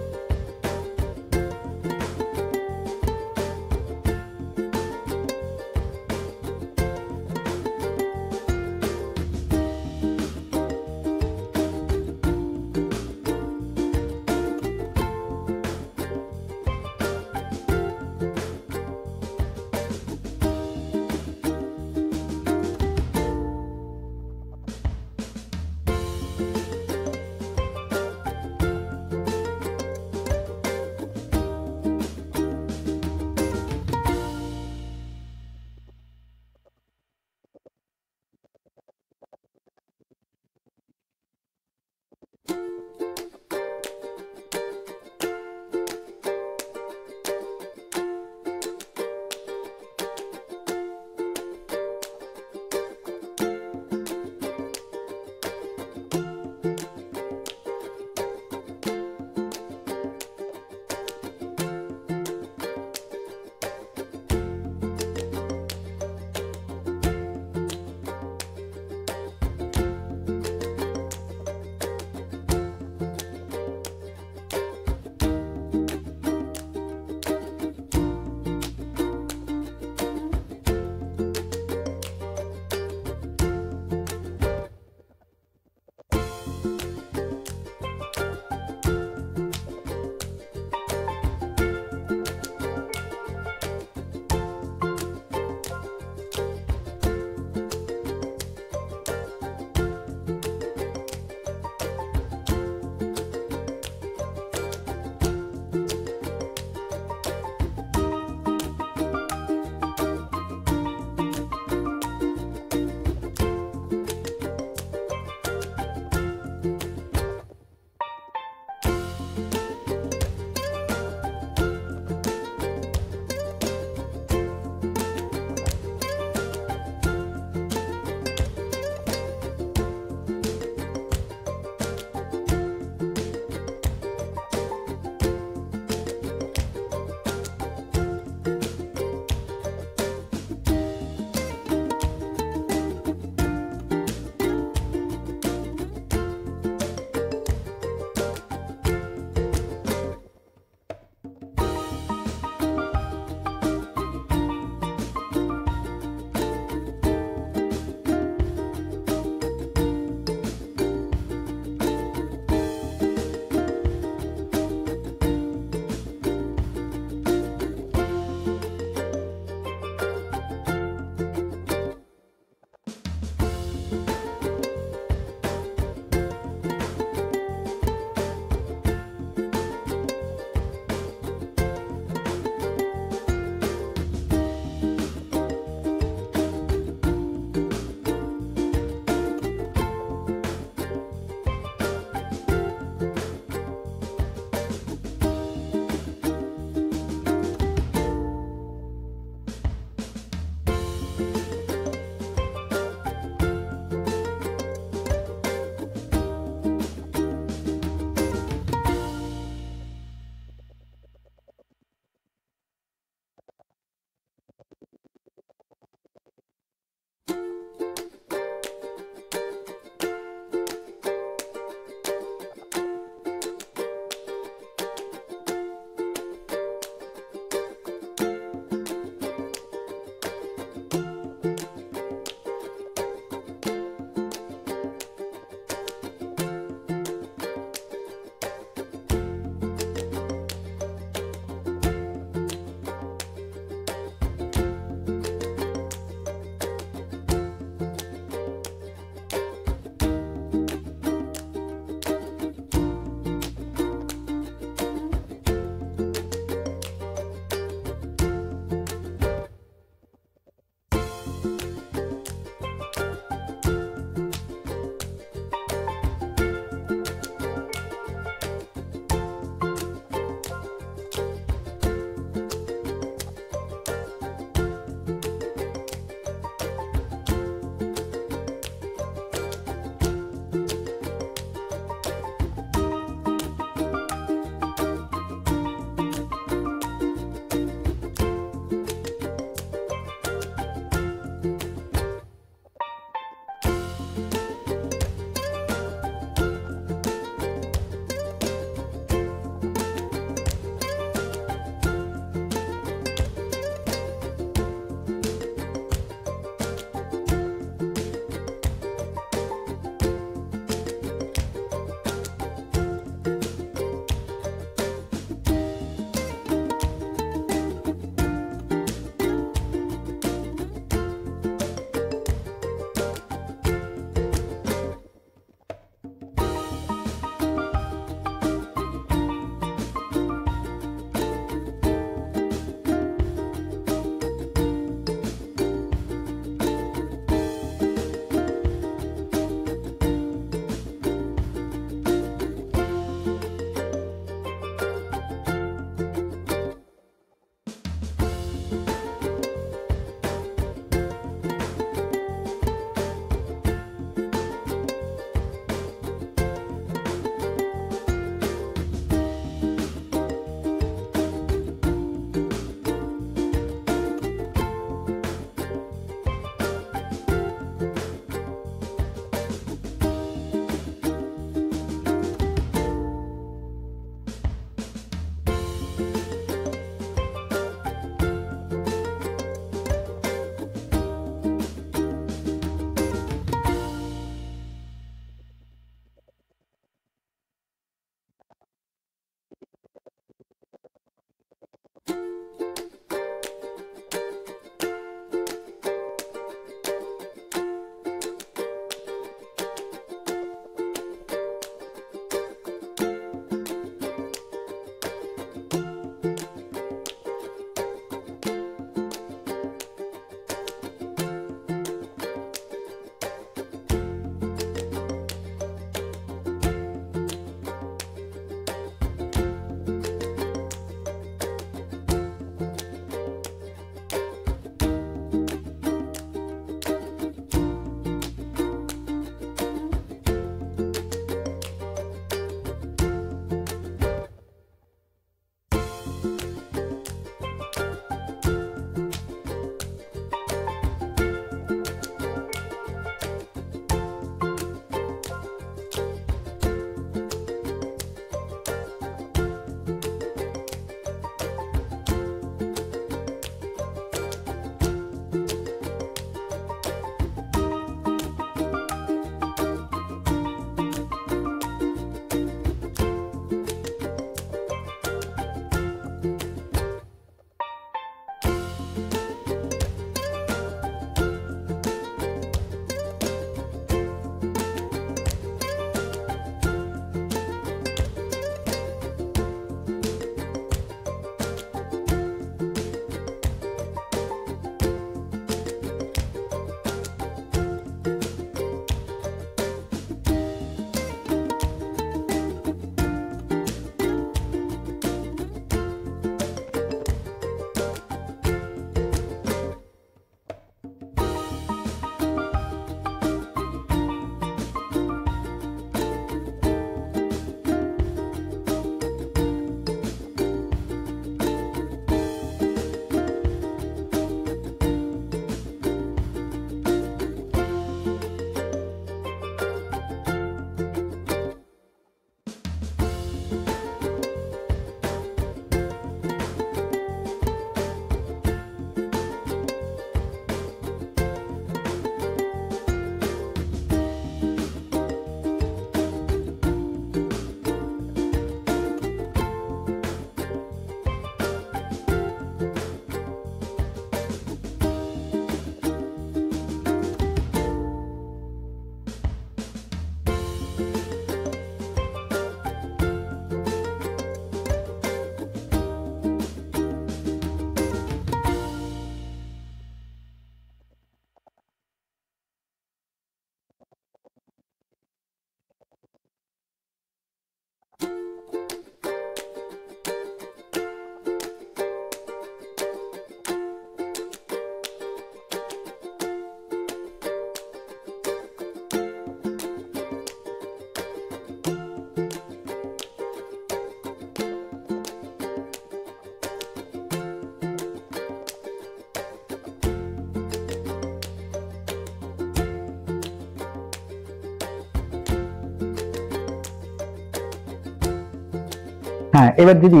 হ্যাঁ, এবার যদি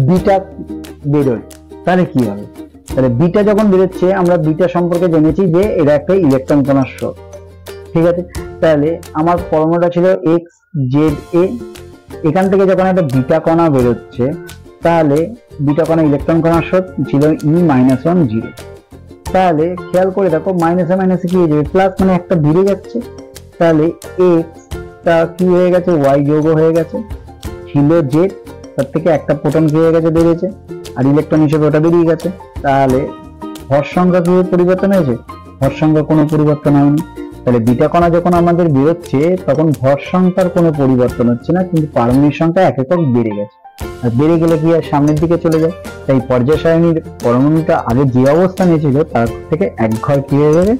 বিটা বেরোয় তাহলে কি হবে? তাহলে বিটা যখন বেরোচ্ছে, আমরা বিটা সম্পর্কে জেনেছি যে এটা একটা ইলেকট্রন কণার স্রোত। ঠিক আছে, তাহলে আমার ফর্মুলাটা ছিল এক্স জেড এ। এখান থেকে যখন একটা বিটা কণা বেরোচ্ছে, তাহলে বিটা কণা ইলেকট্রন কণার স্রোত ছিল E-1 0। তাহলে খেয়াল করে দেখো, মাইনাসে মাইনাসে কি হয়ে যাবে, প্লাস, মানে একটা বেড়ে যাচ্ছে। তাহলে এক্স টা কি হয়ে গেছে, ওয়াই যোগ হয়ে গেছে, ছিল জেড, তার থেকে একটা প্রোটন কি হয়ে গেছে, বেড়েছে, আর ইলেকট্রন হিসেবে ওটা বেরিয়ে গেছে। তাহলে ভর সংখ্যা কি পরিবর্তন হয়েছে? ভর সংখ্যা কোনো পরিবর্তন হয়নি। তাহলে বিটা কণা যখন আমাদের বেরোচ্ছে, তখন ভর সংখ্যার কোনো পরিবর্তন হচ্ছে না, কিন্তু পারমাণবিক সংখ্যা এক একক বেড়ে গেছে। আর বেড়ে গেলে কি হয়, সামনের দিকে চলে যায়। তাই পর্যায় সারণীর পরমাণুটা আগে যে অবস্থানে ছিল তার থেকে এক ঘর কি হয়ে যাবে,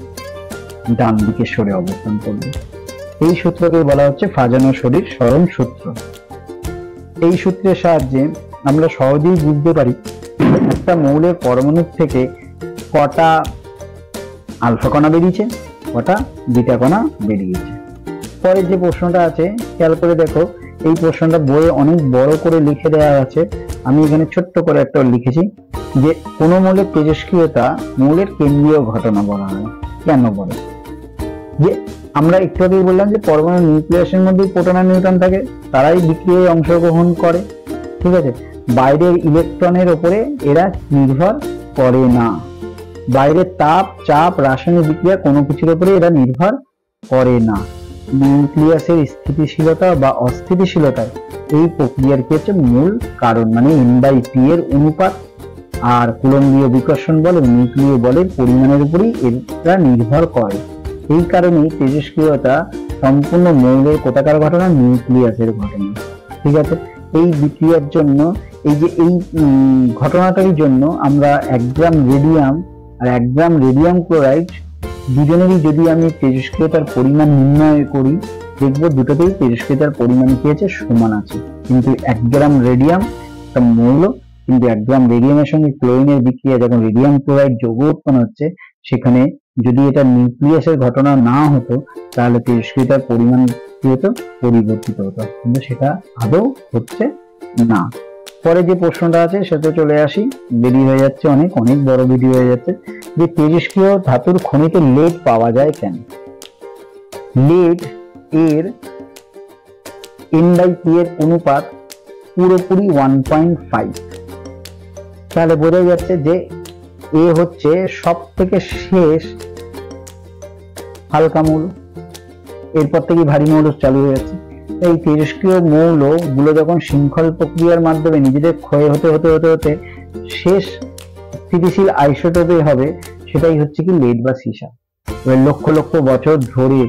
ডান দিকে সরে অবস্থান করবে। এই সূত্রকে বলা হচ্ছে ফাজানো-শরীর সরণ সূত্র। এই সূত্রের সাহায্যে আমরা সহজেই বুঝতে পারি একটা মৌলের পরমাণু থেকে কটা আলফা কণা বেরিয়েছে, কটা বিটা কণা বেরিয়েছে। পরের যে প্রশ্নটা আছে, খেয়াল করে দেখো, এই প্রশ্নটা বইয়ে অনেক বড় করে লিখে দেওয়া আছে, আমি এখানে ছোট্ট করে একটা লিখেছি যে কোন মৌলের তেজস্ক্রিয়তা মৌলের কেন্দ্রীয় ঘটনা বলা হয়। কেন বলে? যে আমরা একটু আগেই বললাম যে পরমাণু নিউক্লিয়াসের মধ্যে প্রোটন আর নিউট্রন থাকে, তারাই বিক্রিয়ায় অংশগ্রহণ করে। ঠিক আছে, বাইরের ইলেকট্রনের উপরে এরা নির্ভর করে না। বাইরের তাপ, চাপ, রাসায়নিক বিক্রিয়া কোনো কিছুর উপরে এরা নির্ভর করে না। নিউক্লিয়াসের স্থিতিশীলতা বা অস্থিতিশীলতায় এই প্রক্রিয়ার কি হচ্ছে মূল কারণ, মানে N/P এর অনুপাত আর কুলম্বীয় বিকর্ষণ বল এবং নিউক্লিয় বলের পরিমাণের উপরই এরা নির্ভর করে। এই কারণেই তেজস্ক্রিয়তা সম্পূর্ণ মৌলের কোথাকার ঘটনা, নিউক্লিয়াসের ঘটনা। ঠিক আছে, এই বিক্রিয়ার জন্য, এই যে এই ঘটনাটার জন্য আমরা 1 গ্রাম রেডিয়াম আর 1 গ্রাম রেডিয়াম ক্লোরাইড দুজনেরই যদি আমি তেজস্ক্রিয়তার পরিমাণ নির্ণয় করি, দেখবো দুটোতেই তেজস্ক্রিয়তার পরিমাণ কি আছে, সমান আছে। কিন্তু 1 গ্রাম রেডিয়াম একটা মৌল, কিন্তু 1 গ্রাম রেডিয়ামের সঙ্গে ক্লোরিনের বিক্রিয়া যখন রেডিয়াম ক্লোরাইড যৌগ উৎপন্ন হচ্ছে, সেখানে যদি এটা নিউক্লিয়াসের ঘটনা না হতো, তাহলে তেজস্ক্রিয়তার পরিমাণ কি হতো, পরিবর্তিত হতো, কিন্তু সেটা আদৌ হচ্ছে না। পরে যে প্রশ্নটা আছে সেটা চলে আসি, দেরি হয়ে যাচ্ছে, অনেক বড় ভিডিও হয়ে যাচ্ছে। যে তেজস্ক্রিয় ধাতুর খনিতে লেড পাওয়া যায় কেন? লেড এর N/P এর অনুপাত পুরোপুরি 1.5। তাহলে বোঝা যাচ্ছে যে এ হচ্ছে সব থেকে শেষ হালকা মৌল, এরপর থেকে ভারী মৌল চালু হয়ে যাচ্ছে। এই তেজস্ক্রিয় মৌল গুলো যখন শৃঙ্খল প্রক্রিয়ার মাধ্যমে নিজেদের ক্ষয় হতে হতে হতে হতে শেষ স্থিতিশীল আইসোটোপে হবে, সেটাই হচ্ছে কি লেড বা সীসা। এবার লক্ষ লক্ষ বছর ধরে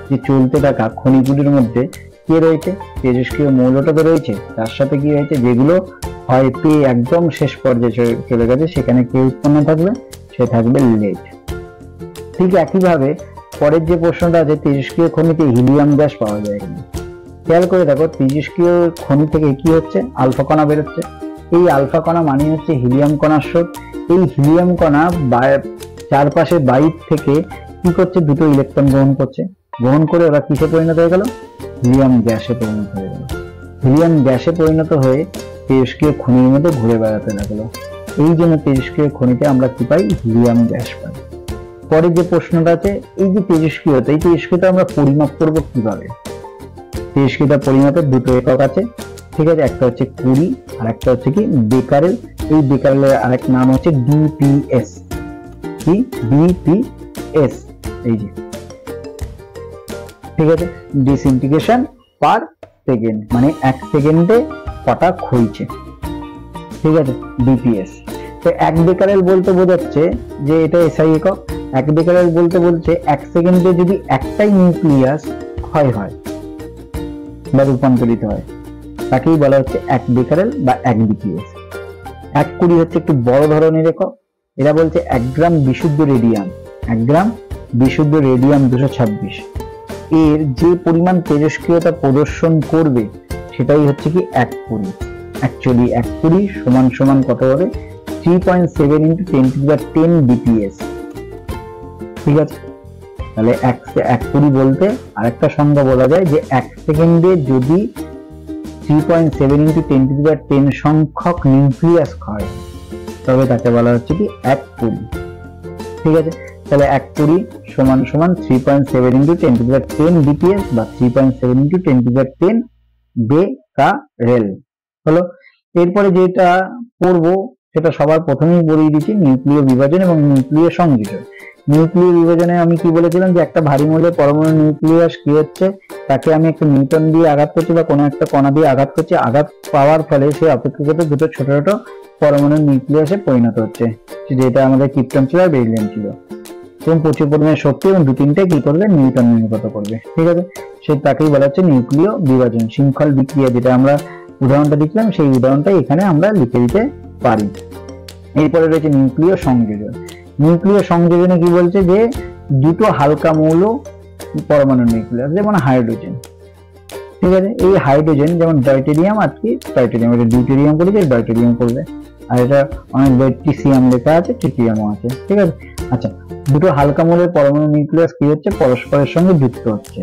যে চলতে থাকা খনিগুলির মধ্যে কে রয়েছে, তেজস্ক্রিয় মৌলটা তো রয়েছে, তার সাথে কি হয়েছে, যেগুলো হয় পেয়ে একদম শেষ পর্যায়ে চলে গেছে, সেখানে কে উৎপন্ন থাকবে, সে থাকবে লেড। ঠিক একইভাবে পরের যে প্রশ্নটা আছে, তেজস্ক্রিয় খনিতে হিলিয়াম গ্যাস পাওয়া যায় কিনা? খেয়াল করে দেখো, তেজস্ক্রিয় খনি থেকে কি হচ্ছে, আলফা কণা বেরোচ্ছে। এই আলফা কণা মানে হচ্ছে হিলিয়াম কণার স্রোত। এই হিলিয়াম কণা চারপাশে বাইর থেকে কি করছে, দুটো ইলেকট্রন গ্রহণ করে ওরা কিসে পরিণত হয়ে গেল, হিলিয়াম গ্যাসে পরিণত হয়ে গেল। হিলিয়াম গ্যাসে পরিণত হয়ে তেজস্ক্রিয় খনির মধ্যে ঘুরে বেড়াতে লাগলো। এই জন্য তেজস্ক্রিয় খনিতে আমরা কি পাই, হিলিয়াম গ্যাস পাই। পরের যে প্রশ্নটা আছে, এই যে তেজস্ক্রিয়তা, এই তেজস্ক্রিয়তা আমরা পরিমাপ করবো কিভাবে? তেজস্ক্রিয়তা পরিমাপের দুটো একক আছে। ঠিক আছে, একটা হচ্ছে কুরি আর একটা হচ্ছে কি বেকারেল। এই বেকারেলের আরেক নাম হচ্ছে BPS। কি BPS? এই যে, ঠিক আছে, ডিসইন্টিগ্রেশন পার সেকেন্ড, মানে 1 সেকেন্ডে কটা ক্ষয়ছে। ঠিক আছে, BPS। তো 1 বেকারেল বলতে বোঝাচ্ছে যে এটা SI একক। 1 বেকারেল বলতে বলছে 1 সেকেন্ডে যদি একটাই নিউক্লিয়াস ক্ষয় হয় বা রূপান্তরিত হয়, তাকেই বলা হচ্ছে 1 বেকারেল বা 1 BPS। 1 কুড়ি হচ্ছে একটু বড় ধরনের একক। এরা বলছে 1 গ্রাম বিশুদ্ধ রেডিয়াম, 1 গ্রাম বিশুদ্ধ রেডিয়াম 226 এর যে পরিমাণ তেজস্ক্রিয়তা প্রদর্শন করবে, সেটাই হচ্ছে কি 1 কুড়ি। অ্যাকচুয়ালি 1 কুড়ি সমান সমান কত হবে, 3.7 × 10⁻10 BPS। ঠিক আছে, তাহলে 1 কুড়ি বলতে আরেকটা সংজ্ঞা বলা যায় যে 1 সেকেন্ডে যদি 3.7 × 10⁻10 সংখ্যক নিউক্লিয়াস হয়, তবে তাকে বলা হচ্ছে কি 1 কুড়ি। ঠিক আছে, তাহলে 1 কুড়ি সমান সমান 3.7 × 10⁻10 BPS বা 3.7 × 10⁻10 বেকারেল হলো। এরপরে যেটা পড়বো সেটা সবার প্রথমেই বলেই দিচ্ছি, নিউক্লিয় বিভাজন এবং নিউক্লিয় সংযোজন। নিউক্লিয় বিভাজনে আমি কি বলেছিলাম যে একটা ভারী মৌলের পরমাণু নিউক্লিয়াস কি হচ্ছে, তাকে আমি একটা নিউটন দিয়ে আঘাত করছি বা কোনো একটা কণা দিয়ে আঘাত করছি, আঘাত পাওয়ার ফলে সে অপেক্ষাকৃত দুটো ছোট ছোট পরমাণু নিউক্লিয়াসে পরিণত হচ্ছে, যেটা আমাদের ক্রিপ্টন ছিল আর বেরিলিয়াম ছিল, এবং প্রচুর পরিমাণে শক্তি এবং দু তিনটে কি করবে নিউটন নির্গত করবে। ঠিক আছে, সে তাকেই বলা হচ্ছে নিউক্লিয় বিভাজন। শৃঙ্খল বিক্রিয়া যেটা আমরা উদাহরণটা দেখলাম, সেই উদাহরণটা এখানে আমরা লিখে দিতে পারি। এরপরে রয়েছে নিউক্লিয় সংযোজন। নিউক্লিয় সংযোজনে কি বলছে যে দুটো হালকা মৌল পরমাণু নিউক্লিয়াস, যেমন হাইড্রোজেন। ঠিক আছে, এই হাইড্রোজেন যেমন ডয়টেরিয়াম আর কি ডয়টেরিয়াম, এটা ডিউটেরিয়াম করেছে, ডয়টেরিয়াম করবে, আর এটা অনেক টিসিয়াম লেখা আছে, ট্রিটিয়ামও আছে। ঠিক আছে, আচ্ছা, দুটো হালকা মৌলের পরমাণু নিউক্লিয়াস কি হচ্ছে পরস্পরের সঙ্গে যুক্ত হচ্ছে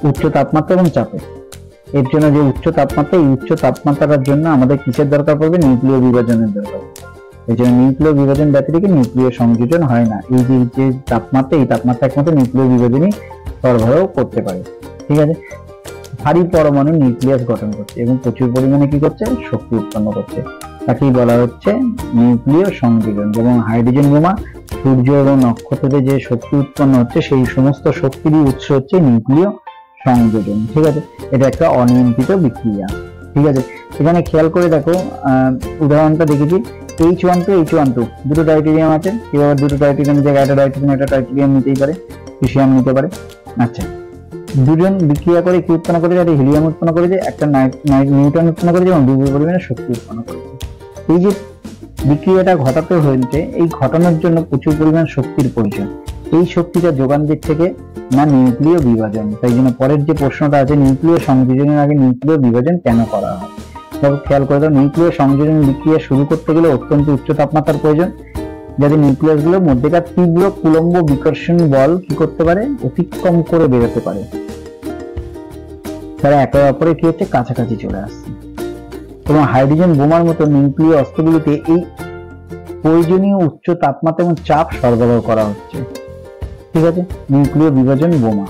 উচ্চ তাপমাত্রা এবং চাপে। এর জন্য যে উচ্চ তাপমাত্রা, এই উচ্চ তাপমাত্রার জন্য আমাদের কিসের দরকার পড়বে, নিউক্লিয় বিভাজনের দরকার। এই জন্য নিউক্লিয় বিভাজন ব্যতিরেকে নিউক্লিয় সংযোজন হয় না। এই যে তাপমাত্রা, এই তাপমাত্রা একমাত্র নিউক্লিয় বিভাজনই সরবরাহ করতে পারে। ঠিক আছে, ভারী পরমাণু নিউক্লিয়াস গঠন করছে এবং প্রচুর পরিমাণে কি করছে শক্তি উৎপন্ন করছে, তাকেই বলা হচ্ছে নিউক্লিয় সংযোজন। যেমন হাইড্রোজেন বোমা, সূর্য এবং নক্ষত্রে যে শক্তি উৎপন্ন হচ্ছে সেই সমস্ত শক্তিরই উৎস হচ্ছে নিউক্লিয় সংযোজন। ঠিক আছে, এটা একটা অনিয়ন্ত্রিত বিক্রিয়া। ঠিক আছে, এখানে খেয়াল করে দেখো, উদাহরণটা দেখেছি, H12 H12 দুটো ডাইটেরিয়াম আছে, এবার দুটো ডাইটেরিয়ামের জায়গায় একটা ডাইটেরিয়াম একটা ডাইটেরিয়াম নিতেই পারে, হিলিয়াম নিতে পারে। আচ্ছা, দুজন বিক্রিয়া করে কি উৎপন্ন করেছে, একটা হিলিয়াম উৎপন্ন করেছে, একটা নিউট্রন উৎপন্ন করেছে এবং বিপুল পরিমাণে শক্তি উৎপন্ন করেছে। এই যে বিক্রিয়াটা ঘটাতে হয়েছে, এই ঘটানোর জন্য প্রচুর পরিমাণ শক্তির প্রয়োজন। এই শক্তিটা যোগান দিচ্ছে থেকে না নিউক্লিয় বিভাজন। তাই জন্য পরের যে প্রশ্নটা আছে, নিউক্লিয় সংযোজনের আগে নিউক্লিয় বিভাজন কেন করা হয়, তবে খেয়াল করে দাও, নিউক্লিয় সংযোজন বিক্রিয়া শুরু করতে গেলে অত্যন্ত উচ্চ তাপমাত্রার প্রয়োজন, যাতে নিউক্লিয়াস গুলোর মধ্যেকার তীব্র কুলম্ব বিকর্ষণ বল কি করতে পারে, অতিক্রম করে বেরোতে পারে, তারা একে অপরের কি হচ্ছে কাছাকাছি চলে আসছে। এবং হাইড্রোজেন বোমার মতো নিউক্লিয় অস্ত্রগুলিতে এই প্রয়োজনীয় উচ্চ তাপমাত্রা এবং চাপ সরবরাহ করা হচ্ছে। ঠিক আছে, নিউক্লিয় বিভাজন বোমা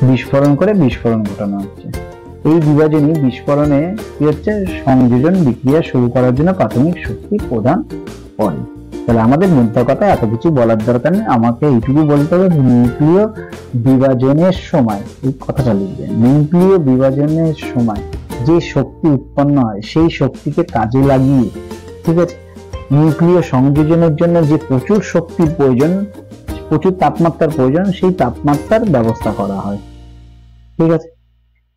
বিস্ফোরণ করে বিস্ফোরণ ঘটানো হচ্ছে। এই বিভাজনী বিস্ফোরণে কি হচ্ছে সংযোজন বিক্রিয়া শুরু করার জন্য প্রাথমিক শক্তি প্রদান করে। তাহলে আমাদের মধ্য কথা এত কিছু বলার দরকার নেই, আমাকে এইটুকু বলতে হবে, নিউক্লিয় বিভাজনের সময় এই কথাটা লিখবেন, নিউক্লিয় বিভাজনের সময় যে শক্তি উৎপন্ন হয় সেই শক্তিকে কাজে লাগিয়ে, ঠিক আছে, নিউক্লিয় সংযোজনের জন্য যে প্রচুর শক্তির প্রয়োজন, প্রচুর তাপমাত্রার প্রয়োজন, সেই তাপমাত্রার ব্যবস্থা করা হয়। ঠিক আছে,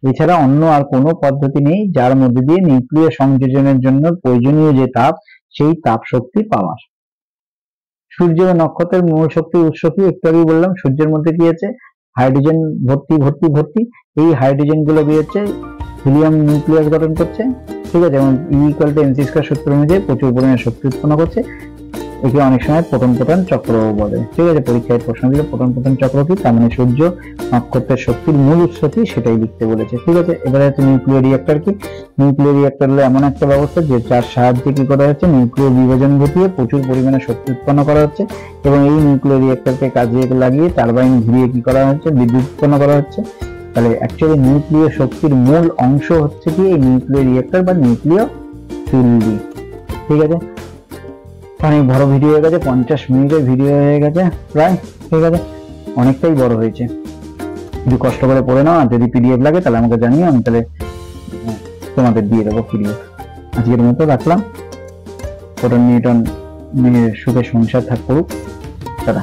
এছাড়া অন্য আর কোনো পদ্ধতি নেই যার মধ্যে দিয়ে নিউক্লিয় সংযোজনের জন্য প্রয়োজনীয় যে তাপ, সেই তাপ শক্তি পাওয়ার। সূর্য ও নক্ষত্রের মূল শক্তির উৎস কি, একটু আগেই বললাম, সূর্যের মধ্যে কি আছে হাইড্রোজেন ভর্তি ভর্তি ভর্তি, এই হাইড্রোজেন গুলো কি হচ্ছে হিলিয়াম নিউক্লিয়াস গঠন করছে। ঠিক আছে, এবং E=mc² সূত্র অনুযায়ী প্রচুর পরিমাণে শক্তি উৎপন্ন করছে। একে অনেক সময় প্রোটন প্রোটন চক্র বলে। ঠিক আছে, পরীক্ষায় প্রশ্ন দিলে প্রোটন প্রোটন চক্র কি, তার মানে সূর্য নক্ষত্রের শক্তির মূল উৎস কি সেটাই লিখতে বলেছে। ঠিক আছে, এবারে হচ্ছে নিউক্লিয় রিঅ্যাক্টর কি। নিউক্লিয় রিঅ্যাক্টর হলো এমন একটা ব্যবস্থা যে যার সাহায্যে কি করা হচ্ছে নিউক্লিয় বিভাজন ঘটিয়ে প্রচুর পরিমাণে শক্তি উৎপন্ন করা হচ্ছে, এবং এই নিউক্লিয় রিঅ্যাক্টরকে কাজে লাগিয়ে টারবাইন ঘুরিয়ে কি করা হচ্ছে বিদ্যুৎ উৎপন্ন করা হচ্ছে। তাহলে অ্যাকচুয়ালি নিউক্লিয় শক্তির মূল অংশ হচ্ছে কি এই নিউক্লিয় রিঅ্যাক্টর বা নিউক্লিয় চুল্লি। ঠিক আছে, অনেক বড় ভিডিও হয়ে গেছে, 50 মিনিটের ভিডিও হয়ে গেছে প্রায়। ঠিক আছে, অনেকটাই বড় হয়েছে, একটু কষ্ট করে পড়ে নাও, আর যদি পিডিএফ লাগে তাহলে আমাকে জানিও, আমি তাহলে তোমাদের দিয়ে দেবো পিডিএফ। আজকের মতো রাখলাম, প্রোটন নিউট্রন সুখে সংসার থাক করুক, টাটা।